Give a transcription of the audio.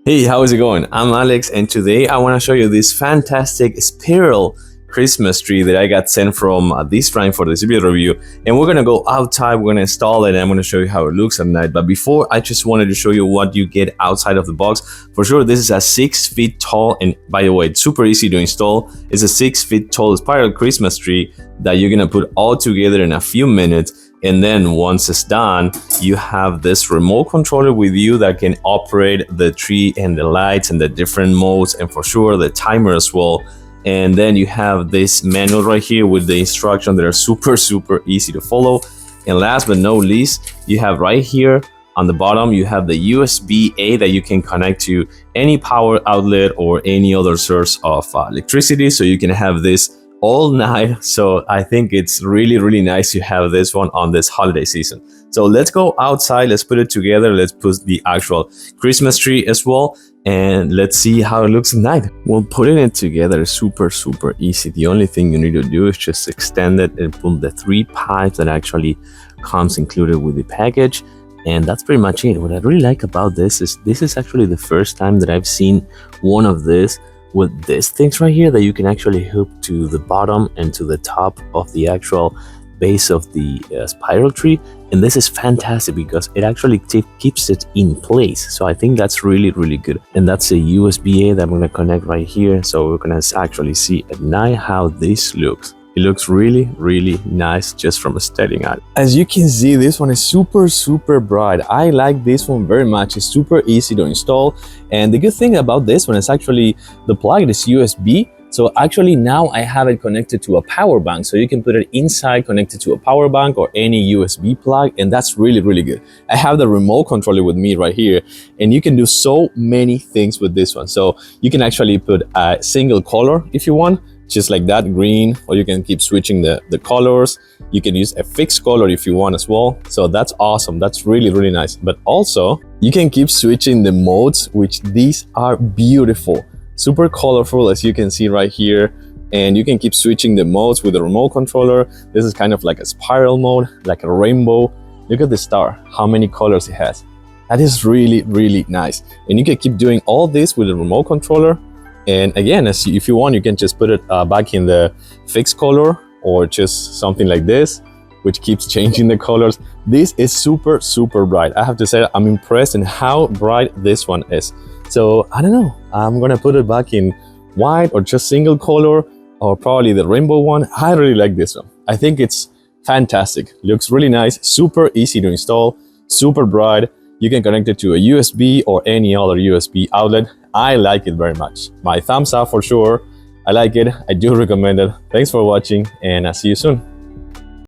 Hey, how is it going? I'm Alex, and today I want to show you this fantastic spiral Christmas tree that I got sent from this friend for this video review. And we're gonna go outside, we're gonna install it, and I'm gonna show you how it looks at night. But before, I just wanted to show you what you get outside of the box. For sure, this is a 6 feet tall, and by the way, it's super easy to install. It's a 6 feet tall spiral Christmas tree that you're gonna put all together in a few minutes. And then once it's done, you have this remote controller with you that can operate the tree and the lights and the different modes, and for sure the timer as well. And then you have this manual right here with the instructions that are super easy to follow. And last but not least, you have right here on the bottom, you have the USB-A that you can connect to any power outlet or any other source of electricity, so you can have this all night. So I think it's really nice to have this one on this holiday season. So let's go outside, let's put it together, let's put the actual Christmas tree as well, and let's see how it looks at night. Well, putting it together is super easy. The only thing you need to do is just extend it and put the 3 pipes that actually comes included with the package. And that's pretty much it. What I really like about this is actually the first time that I've seen one of this with these things right here that you can actually hook to the bottom and to the top of the actual base of the spiral tree. And this is fantastic because it actually keeps it in place. So I think that's really good. And that's a USB-A that I'm going to connect right here. So we're going to actually see at night how this looks. It looks really nice just from staring at it. As you can see, this one is super bright. I like this one very much. It's super easy to install. And the good thing about this one is actually the plug is USB. So actually now I have it connected to a power bank. So you can put it inside, connected to a power bank or any USB plug. And that's really good. I have the remote controller with me right here. And you can do so many things with this one. So you can actually put a single color if you want, just like that, green, or you can keep switching the colors. You can use a fixed color if you want as well. So that's awesome. That's really nice. But also you can keep switching the modes, which these are beautiful, super colorful, as you can see right here. And you can keep switching the modes with the remote controller. This is kind of like a spiral mode, like a rainbow. Look at the star, how many colors it has. That is really nice. And you can keep doing all this with the remote controller. And again, if you want, you can just put it back in the fixed color, or just something like this, which keeps changing the colors. This is super bright. I have to say, I'm impressed in how bright this one is. So I don't know, I'm gonna put it back in white or just single color, or probably the rainbow one. I really like this one. I think it's fantastic. Looks really nice, super easy to install, super bright. You can connect it to a USB or any other USB outlet. I like it very much. My thumbs up for sure. I like it. I do recommend it. Thanks for watching, and I'll see you soon.